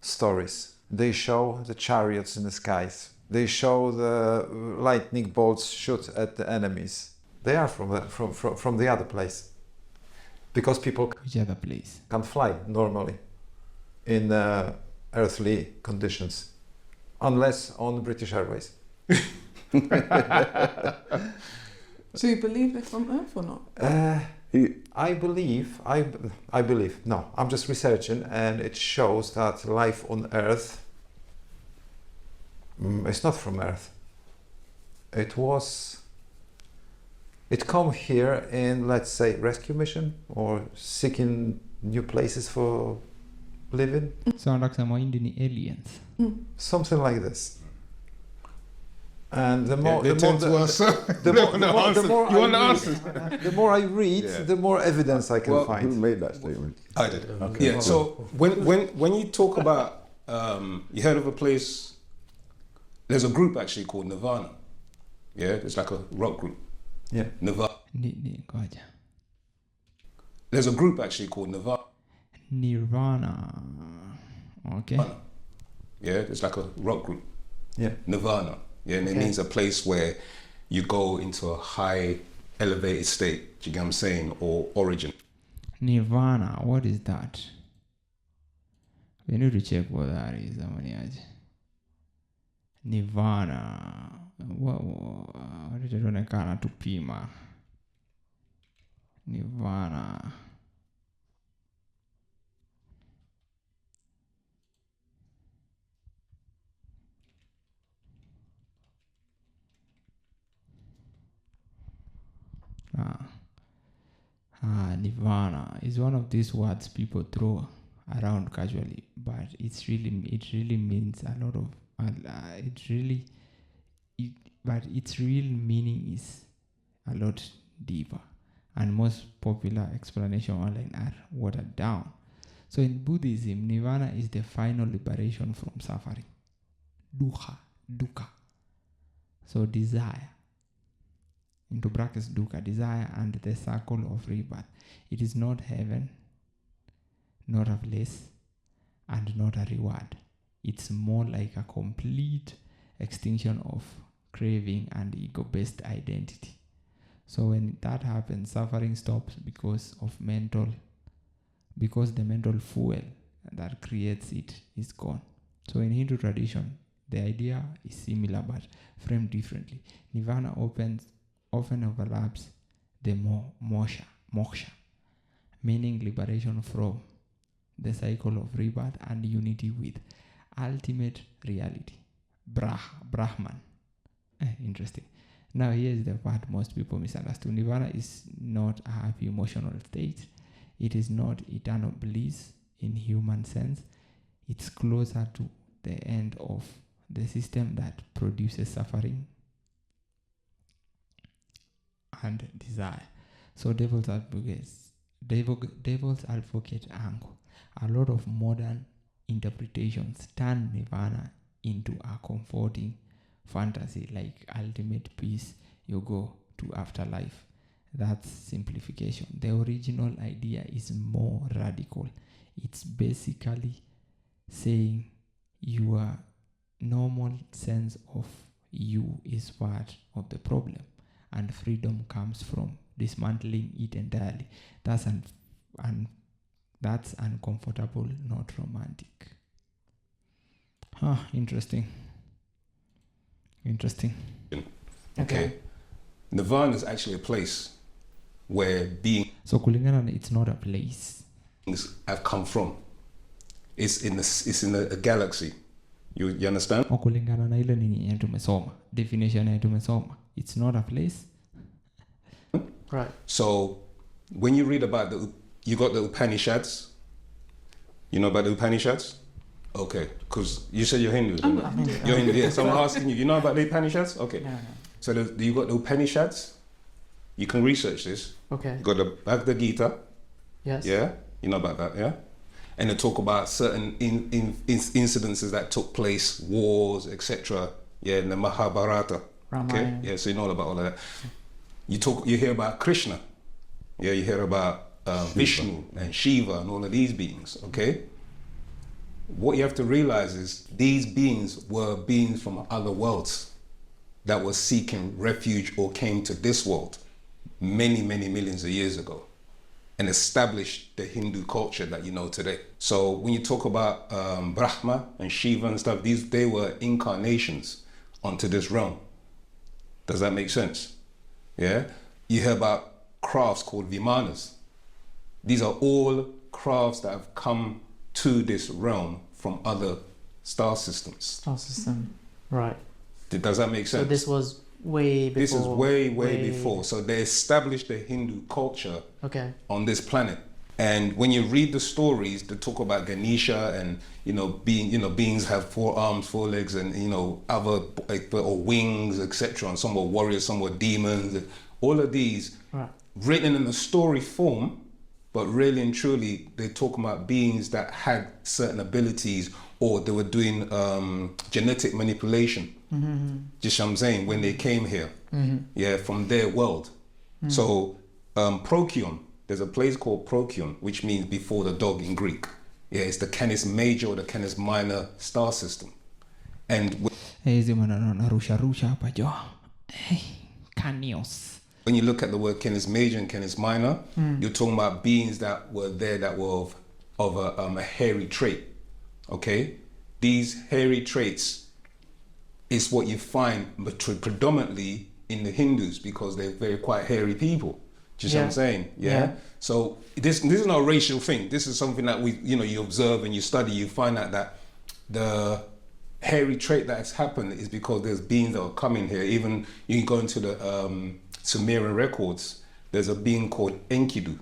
stories. They show the chariots in the skies. They show the lightning bolts shoot at the enemies. They are from the other place. Because people can't fly normally in earthly conditions, unless on British Airways. So you believe they're from Earth or not? I believe. No, I'm just researching, and it shows that life on Earth is not from Earth. It come here in, let's say, rescue mission or seeking new places for living. Sound like some Indian aliens. Something like this. And the more I read, the more evidence I can find. Who made that statement? I did. Okay. Yeah. So when you talk about, you heard of a place? There's a group actually called Nirvana. Yeah, it's like a rock group. Yeah. Nirvana. There's a group actually called Nirvana. Okay. Yeah, it's like a rock group. Yeah. Nirvana. Yeah, and it means a place where you go into a high elevated state, do you get what I'm saying, or origin. Nirvana, what is that? We need to check what that is. Nirvana. What did you to pima? Nirvana. Nirvana is one of these words people throw around casually, but it really means a lot of but its real meaning is a lot deeper, and most popular explanation online are watered down. So in Buddhism, nirvana is the final liberation from suffering. Dukkha. So desire, into brackets dukkha, desire and the circle of rebirth. It is not heaven, not a place, and not a reward. It's more like a complete extinction of craving and ego-based identity. So when that happens, suffering stops because the mental fuel that creates it is gone. So in Hindu tradition, the idea is similar but framed differently. Nirvana often overlaps the moksha, meaning liberation from the cycle of rebirth and unity with ultimate reality, Brahman. Interesting. Now here's the part most people misunderstand. Nirvana is not a happy emotional state. It is not eternal bliss in human sense. It's closer to the end of the system that produces suffering and desire. So devil's advocate angle. A lot of modern interpretations turn nirvana into a comforting fantasy like ultimate peace, you go to afterlife. That's simplification. The original idea is more radical. It's basically saying your normal sense of you is part of the problem, and freedom comes from dismantling it entirely. That's uncomfortable, not romantic. Interesting. Okay. Nirvana is actually a place where beings So kulingana, it's not a place. have come from. It's in a galaxy. You understand? Kulingana na ile nini yetu tumesoma. Definition yetu tumesoma. It's not a place. Right. So when you read about you got the Upanishads. You know about the Upanishads? Okay, because you said you're Hindu. You're Hindu. Yeah, so I'm asking you. You know about the Upanishads? Okay. No. So you got the Upanishads. You can research this. Okay. You got the Bhagavad Gita. Yes. Yeah, you know about that. Yeah, and they talk about certain incidences that took place, wars, etc. Yeah, in the Mahabharata. Ramayana. Okay. Yeah, so you know about all of that. You hear about Krishna. Yeah, you hear about Vishnu and Shiva and all of these beings. Okay. What you have to realize is these beings were beings from other worlds that were seeking refuge or came to this world many, many millions of years ago and established the Hindu culture that you know today. So when you talk about Brahma and Shiva and stuff, they were incarnations onto this realm. Does that make sense? Yeah? You hear about crafts called Vimanas. These are all crafts that have come to this realm from other star systems. Star system. Right. Does that make sense? So this was way before. This is way before. So they established the Hindu culture on this planet. And when you read the stories, they talk about Ganesha and beings have 4 arms, 4 legs, and other or wings, etc. And some were warriors, some were demons. All of these written in a story form. But really and truly, they talk about beings that had certain abilities, or they were doing genetic manipulation. Mm-hmm. Just what I'm saying, when they came here, from their world. Mm-hmm. So Procyon, there's a place called Procyon, which means before the dog in Greek. Yeah, it's the Canis Major or the Canis Minor star system. And hizi maneno narusha hapa jo. Canios. When you look at the word Canis Major and Canis Minor, you're talking about beings that were there that were of a hairy trait. Okay, these hairy traits is what you find predominantly in the Hindus because they're very quite hairy people. Do you see what I'm saying? Yeah. So this is not a racial thing. This is something that you observe and you study. You find out that the hairy trait that has happened is because there's beings that are coming here. Even you can go into the Sumerian records. There's a being called Enkidu.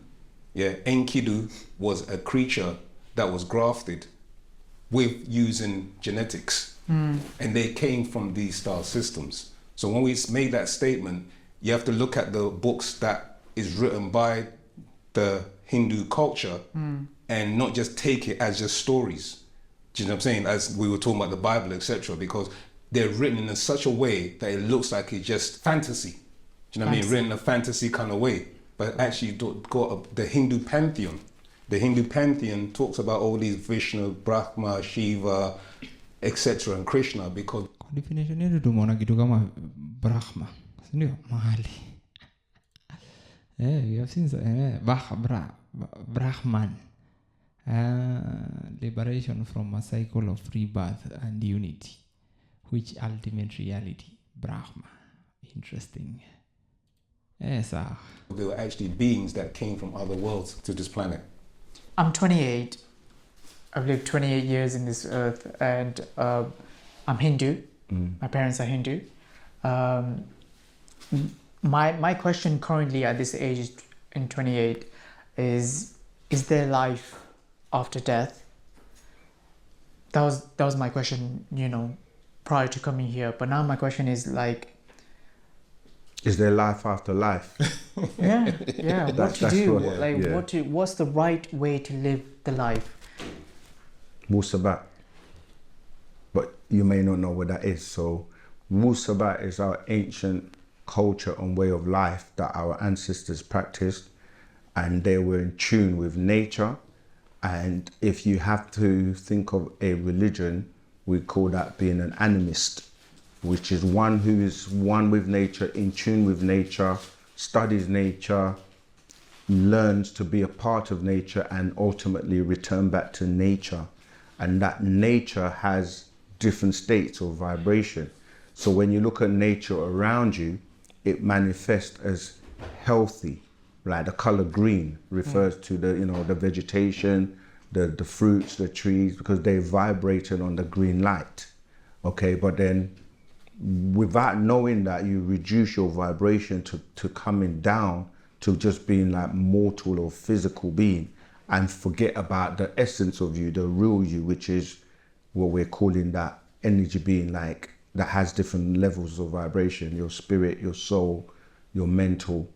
Yeah, Enkidu was a creature that was grafted with using genetics. And they came from these star systems. So when we make that statement, you have to look at the books that is written by the Hindu culture and not just take it as just stories. Do you know what I'm saying? As we were talking about the Bible, etc., because they're written in such a way that it looks like it's just fantasy. Do you know what I mean? Written in a fantasy kind of way. But actually got the Hindu pantheon. The Hindu pantheon talks about all these Vishnu, Brahma, Shiva, etc. and Krishna because definition yetu tumeona kitu kama Brahma, ndio mahali. We have seen Brahman, liberation from a cycle of rebirth and unity, which ultimate reality, Brahma. Interesting. Yes, there were actually beings that came from other worlds to this planet. I'm 28. I've lived 28 years in this earth, and I'm Hindu. My parents are Hindu. My question currently at this age, in 28, is there life after death? That was my question, prior to coming here. But now my question is like, is there life after life? Yeah. What to do? What's the right way to live the life? Musabat. But you may not know what that is. So Musabat is our ancient culture and way of life that our ancestors practiced, and they were in tune with nature. And if you have to think of a religion, we call that being an animist, which is one who is one with nature, in tune with nature, studies nature, learns to be a part of nature, and ultimately return back to nature. And that nature has different states of vibration. So when you look at nature around you, it manifests as healthy, like the color green refers to the vegetation, the fruits, the trees, because they vibrated on the green light. Okay, but then without knowing that, you reduce your vibration to coming down to just being like mortal or physical being, and forget about the essence of you, the real you, which is what we're calling that energy being, like that has different levels of vibration, your spirit, your soul, your mental,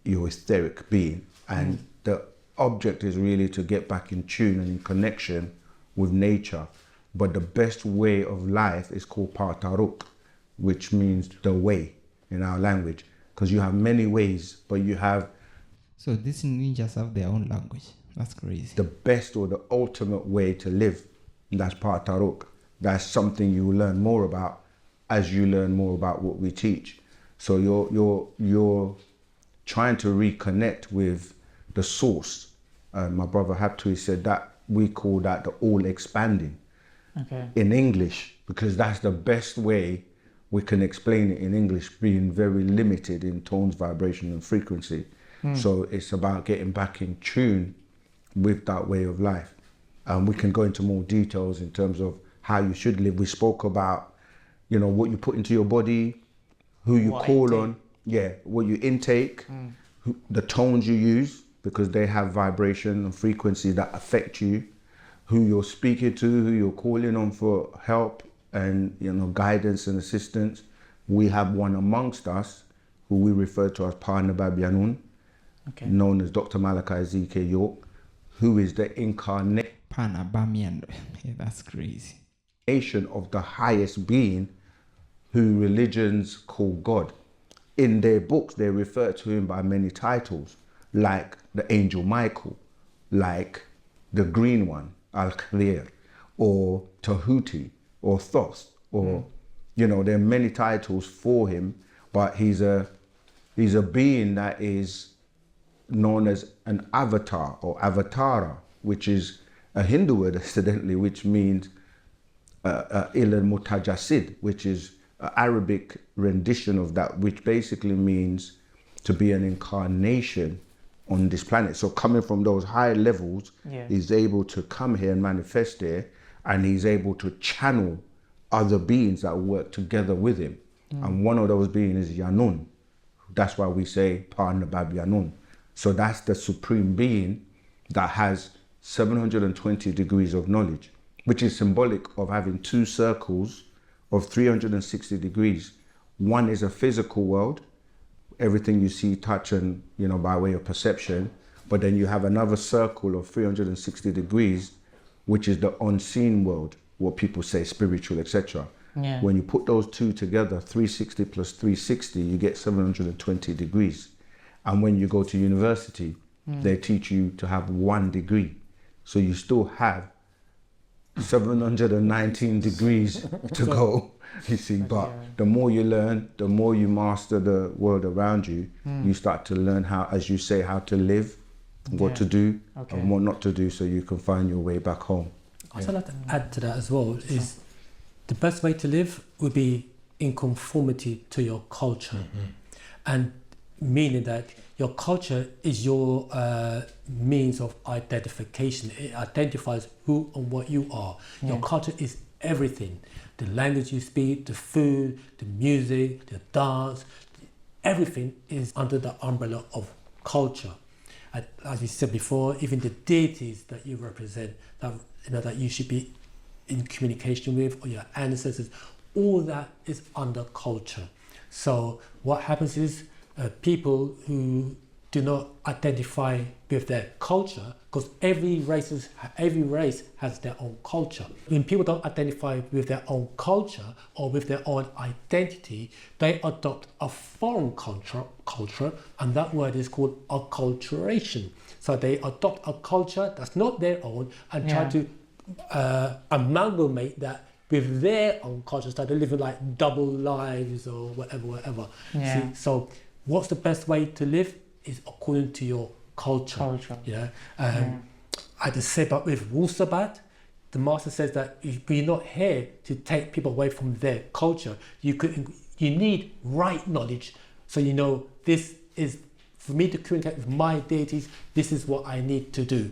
your etheric being. And the object is really to get back in tune and in connection with nature. But the best way of life is called Pataruk, which means the way in our language, because you have many ways, but you have... So these ninjas have their own language. That's crazy. The best or the ultimate way to live, that's Pataruk. That's something you will learn more about as you learn more about what we teach. So you're trying to reconnect with the source. My brother Haptui said that we call that the all expanding. Okay. In English, because that's the best way we can explain it in English, being very limited in tones, vibration, and frequency. So it's about getting back in tune with that way of life. We can go into more details in terms of how you should live. We spoke about, what you put into your body, who you call on, what you intake, the tones you use, because they have vibration and frequency that affect you, who you're speaking to, who you're calling on for help and guidance and assistance. We have one amongst us who we refer to as Parnababianun, known as Dr. Malachi Z.K. York, who is the incarnation that's crazy. of the highest being, who religions call God. In their books, they refer to him by many titles, like the angel Michael, like the green one, Al-Khadir, or Tahuti, or Thoth, or, there are many titles for him, but he's a He's a being that is known as an avatar or avatara, which is a Hindu word, incidentally, which means ilal mutajasid, which is an Arabic rendition of that, which basically means to be an incarnation on this planet. So coming from those high levels, he's able to come here and manifest here, and he's able to channel other beings that work together with him. And one of those beings is Yanun. That's why we say Pa Nabab Yanun. So that's the supreme being that has 720 degrees of knowledge, which is symbolic of having two circles of 360 degrees. One is a physical world, everything you see, touch, and by way of perception. But then you have another circle of 360 degrees, which is the unseen world, what people say spiritual, etc. When you put those two together, 360 plus 360, you get 720 degrees. And when you go to university, they teach you to have 1 degree. So you still have 719 degrees to go, you see. But the more you learn, the more you master the world around you, you start to learn how, as you say, how to live, what to do, and what not to do, so you can find your way back home. I'd like to add to that as well, is the best way to live would be in conformity to your culture. And meaning that your culture is your means of identification. It identifies who and what you are. Your culture is everything. The language you speak, the food, the music, the dance, everything is under the umbrella of culture. And as you said before, even the deities that you represent, that you should be in communication with, or your ancestors, all that is under culture. So what happens is people who do not identify with their culture, because every race has their own culture. When people don't identify with their own culture or with their own identity, they adopt a foreign culture, and that word is called acculturation. So they adopt a culture that's not their own and try to amalgamate that with their own culture, start living like double lives or whatever. See? So what's the best way to live is according to your culture. I just say, but with Wusabat, the master says that we're not here to take people away from their culture. You need right knowledge, so this is for me to communicate with my deities. This is what I need to do,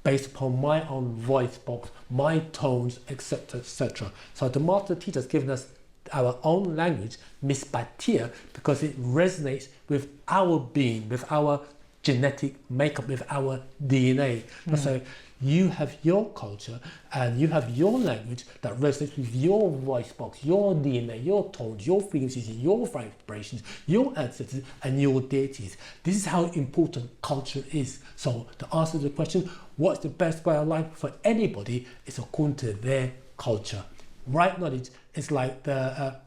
based upon my own voice box, my tones, etc., etc. So the master teacher has given us our own language, Mispatia, because it resonates with our being, with our genetic makeup, with our DNA. So you have your culture and you have your language that resonates with your voice box, your DNA, your tones, your frequencies, your vibrations, your ancestors and your deities. This is how important culture is. So to answer the question, what's the best way of life for anybody, is according to their culture. Right knowledge is like a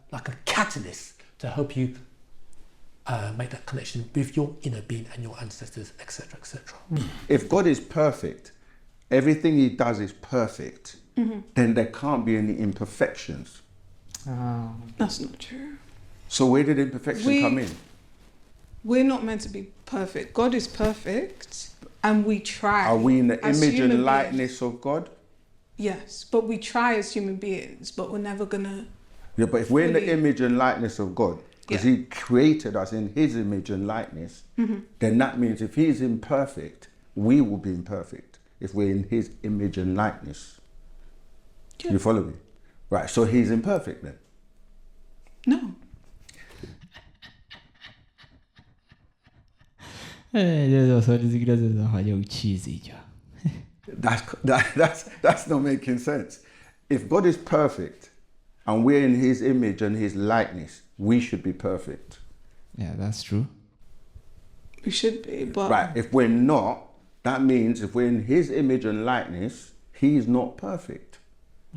catalyst to help you make that connection with your inner being and your ancestors, etc., etc. If God is perfect, everything he does is perfect, then there can't be any imperfections. That's not true. So where did imperfection come in? We're not meant to be perfect. God is perfect, and we try. Are we in the image and likeness of God? Yes, but we try as human beings, but we're never gonna... Yeah, but if we're in the image and likeness of God, because he created us in his image and likeness, then that means if he is imperfect, we will be imperfect if we're in his image and likeness. You follow me? Right, so he's imperfect then? No. That's not making sense. If God is perfect and we're in his image and his likeness, we should be perfect. Yeah, that's true. We should be, but... Right, if we're not, that means if we're in his image and likeness, he's not perfect.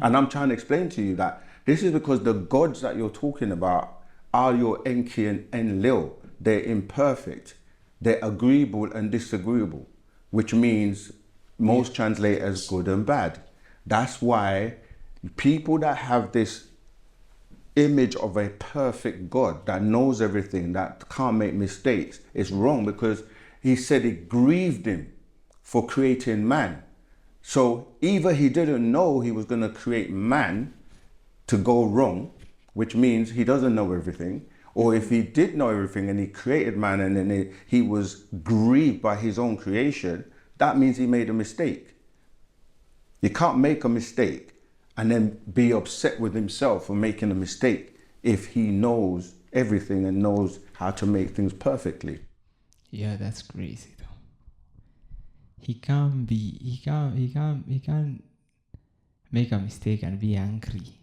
And I'm trying to explain to you that this is because the gods that you're talking about are your Enki and Enlil. They're imperfect. They're agreeable and disagreeable, which means most translate as good and bad. That's why people that have this image of a perfect God that knows everything, that can't make mistakes, is wrong, because he said it grieved him for creating man. So either he didn't know he was going to create man to go wrong, which means he doesn't know everything, or if he did know everything and he created man and then he was grieved by his own creation, that means he made a mistake. You can't make a mistake and then be upset with himself for making a mistake if he knows everything and knows how to make things perfectly. Yeah, that's crazy though. He can't make a mistake and be angry.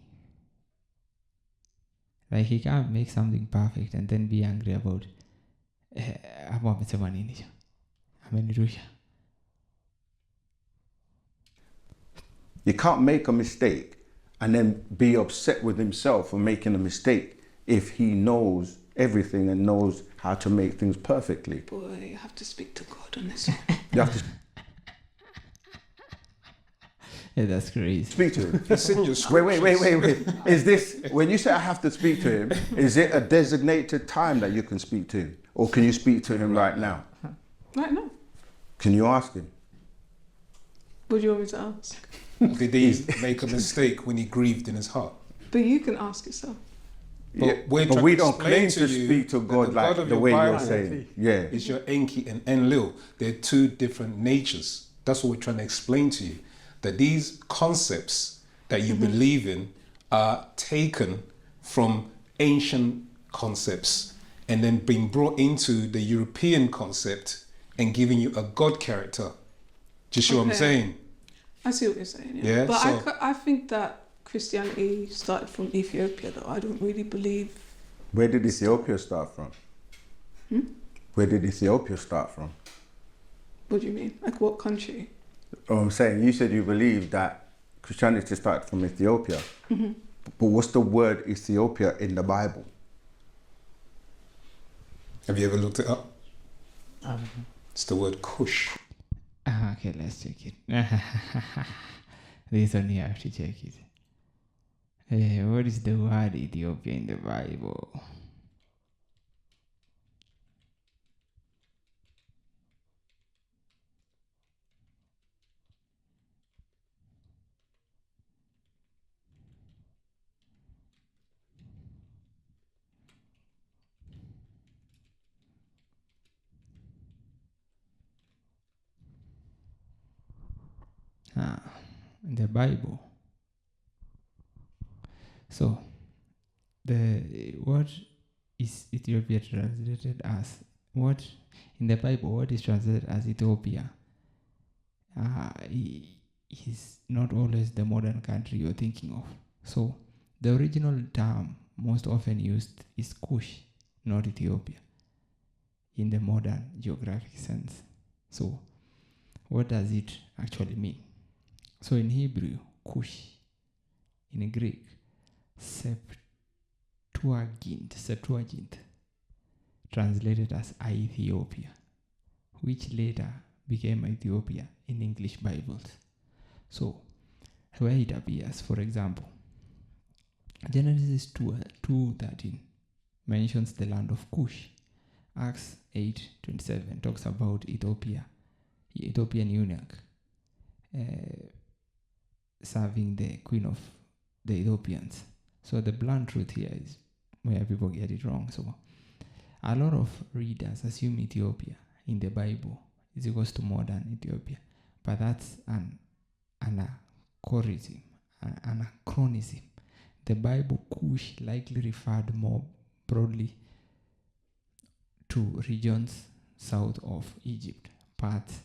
Like he can't make something perfect and then be angry about hapo amesema nini hicho? Amenirusha. You can't make a mistake and then be upset with himself for making a mistake if he knows everything and knows how to make things perfectly. Boy, you have to speak to God on this one. You have to Yeah, that's crazy. speak to him. It's in your scriptures. Wait. Is this, when you say I have to speak to him, is it a designated time that you can speak to him? Or can you speak to him right now? Right now. Can you ask him? What do you want me to ask? Did he make a mistake when he grieved in his heart? But you can ask yourself. But Yeah, we're but trying we to don't explain claim to to you speak to that God the like God of the your way you're Bible saying. Yeah. It's your Enki and Enlil. They're two different natures. That's what we're trying to explain to you. That these concepts that you believe in are taken from ancient concepts and then being brought into the European concept and giving you a God character. Do you see what I'm Okay. saying? I see what you're saying. Yeah, But so- I think that Christianity started from Ethiopia, though. I don't really believe. Where did Ethiopia start from? Where did Ethiopia start from? What do you mean? Like what country? Oh, I'm saying, you said you believe that Christianity started from Ethiopia. But what's the word Ethiopia in the Bible? Have you ever looked it up? It's the word Cush. Okay, let's check it. This one you have to check it. What is the word Ethiopia in the Bible? In the Bible. So, the what is Ethiopia translated as? What in the Bible? What is translated as Ethiopia? Is not always the modern country you're thinking of. So, the original term most often used is Kush, not Ethiopia, in the modern geographic sense. So, what does it actually mean? So in Hebrew, Cush. In Greek, Septuagint, translated as Ethiopia, which later became Ethiopia in English Bibles. So, where it appears, for example, Genesis 2:13 mentions the land of Cush. Acts 8:27 talks about Ethiopia, Ethiopian eunuch, serving the queen of the Ethiopians. So the blunt truth here is where people get it wrong. So a lot of readers assume Ethiopia in the Bible is equals to modern Ethiopia, but that's an anachronism. The Bible Cush likely referred more broadly to regions south of Egypt, parts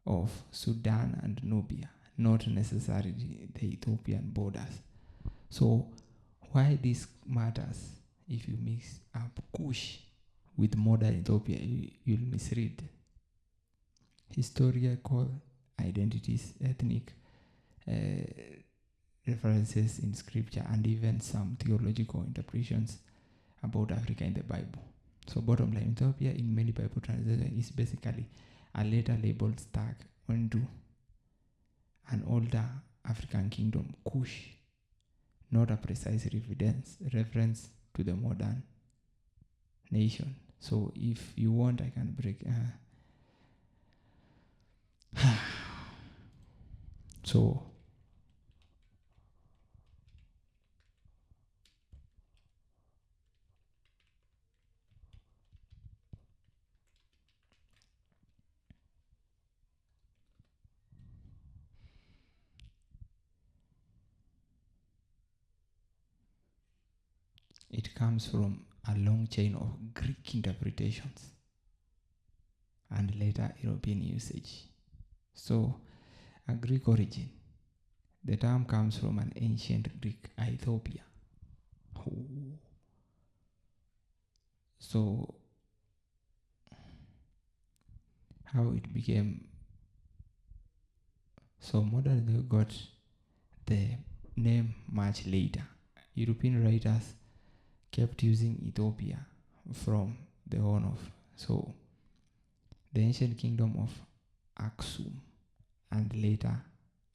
of Sudan and Nubia, not necessarily the Ethiopian borders. So why this matters, if you mix up Cush with modern Ethiopia, you'll misread historical identities, ethnic references in scripture, and even some theological interpretations about Africa in the Bible. So bottom line, Ethiopia in many Bible translations is basically a later labeled stuck onto an older African kingdom, Cush, not a precise reference to the modern nation. So if you want, I can break. So it comes from a long chain of Greek interpretations and later European usage. So, a Greek origin. The term comes from an ancient Greek Ethiopia. So, how it became so modern, they got the name much later. European writers kept using Ethiopia from the horn of, so the ancient kingdom of Aksum and later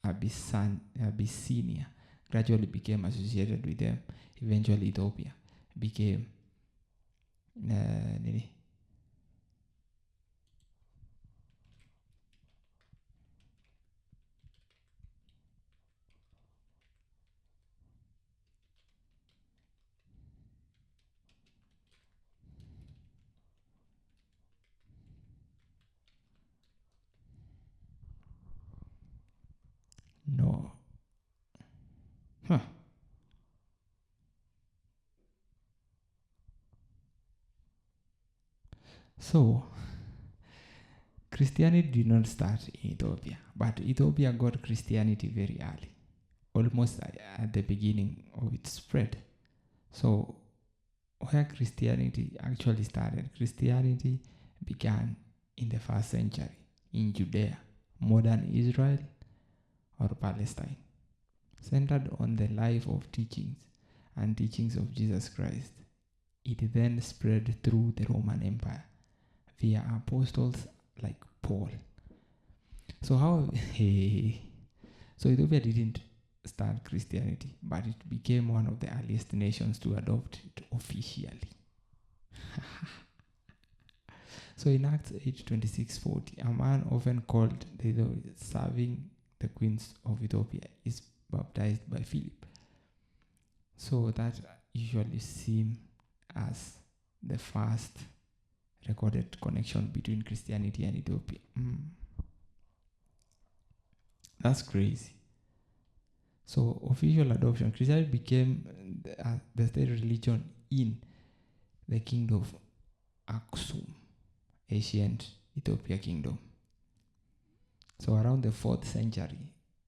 Abyssinia gradually became associated with them. Eventually Ethiopia became no. So, Christianity did not start in Ethiopia, but Ethiopia got Christianity very early, almost at the beginning of its spread. So, where Christianity actually started, Christianity began in the 1st century in Judea, modern Israel or Palestine, centered on the life of teachings and teachings of Jesus Christ. It then spread through the Roman Empire via apostles like Paul. So so Ethiopia didn't start Christianity, but it became one of the earliest nations to adopt it officially. So in Acts 8:26-40, a man often called serving the queens of Ethiopia is baptized by Philip. So that usually seems as the first recorded connection between Christianity and Ethiopia. That's crazy. So official adoption, Christianity became the state religion in the kingdom of Aksum, ancient Ethiopia kingdom. So around the 4th century,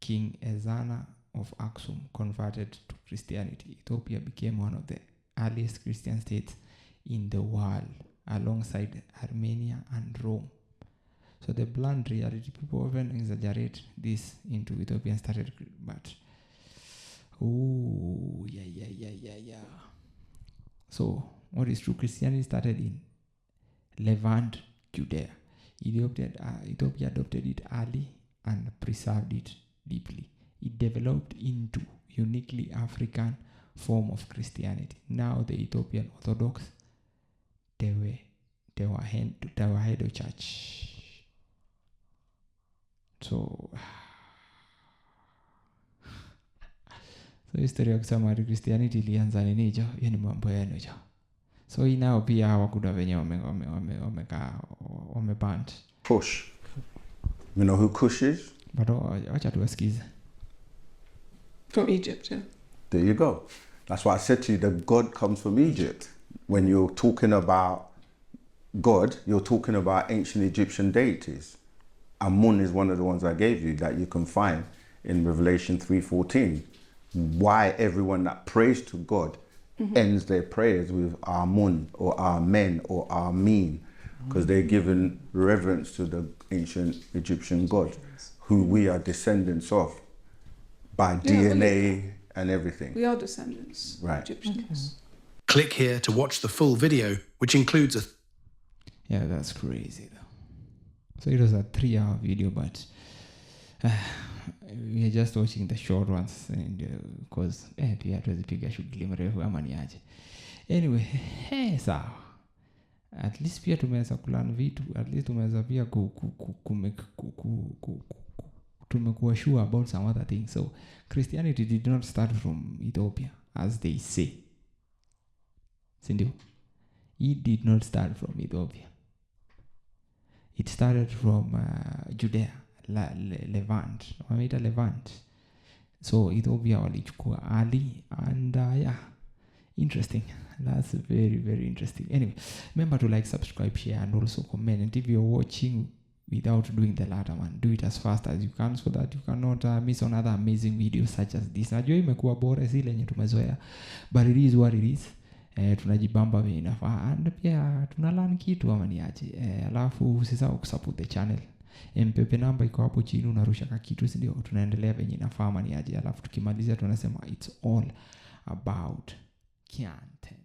King Ezana of Aksum converted to Christianity. Ethiopia became one of the earliest Christian states in the world, alongside Armenia and Rome. So the blunt reality, people often exaggerate this into Ethiopian started, but so what is true? Christianity started in Levant, Judea. Ethiopia adopted it early and preserved it deeply. It developed into uniquely African form of Christianity. Now the Ethiopian Orthodox Tewahedo Church. So history ya kusema Christianity ilianza nini hicho? Hiyo ni mambo yenu hicho. So hii nao pia hawakuda wenye wameband. Kush. You know who Kush is? But wacha tuwasikize. From Egypt, yeah. There you go. That's why I said to you, the God comes from Egypt. When you're talking about God, you're talking about ancient Egyptian deities. Amun is one of the ones I gave you that you can find in Revelation 3:14. Why everyone that prays to God ends their prayers with Amun or Amen or Amin, because they're given reverence to the ancient Egyptian God, who we are descendants of by DNA and everything. We are descendants of Egyptians. Click here to watch the full video, which includes a... Yeah, that's crazy though. So it was a 3-hour video, but we are just watching the short ones and because pia tuzipiga shughuli mrefu ama ni aje. Anyway, sawa. At least pia tumeweza kulearn vitu, at least tumeweza pia tumekuwa sure about some other things. So Christianity did not start from Ethiopia as they say. Sindio? It did not start from Ethiopia. It started from Judea, Levant. Wameita Levant. So Ethiopia walichukua early and interesting. That's very, very interesting. Anyway, remember to like, subscribe, share, and also comment. And if you're watching without doing the latter one, do it as fast as you can so that you cannot miss on other amazing videos such as this. Najua imekuwa bora zile yenye tumezoea, but it is what it is. Tunajibamba vile inafaa and pia tunalearn kitu ama ni aje. Alafu usisahau kusupport the channel. Mpepe namba iko hapo chini, unarusha kitu, si ndio? Tunaendelea venye inafaa ama ni aje. Alafu tukimaliza tunasema it's all about content.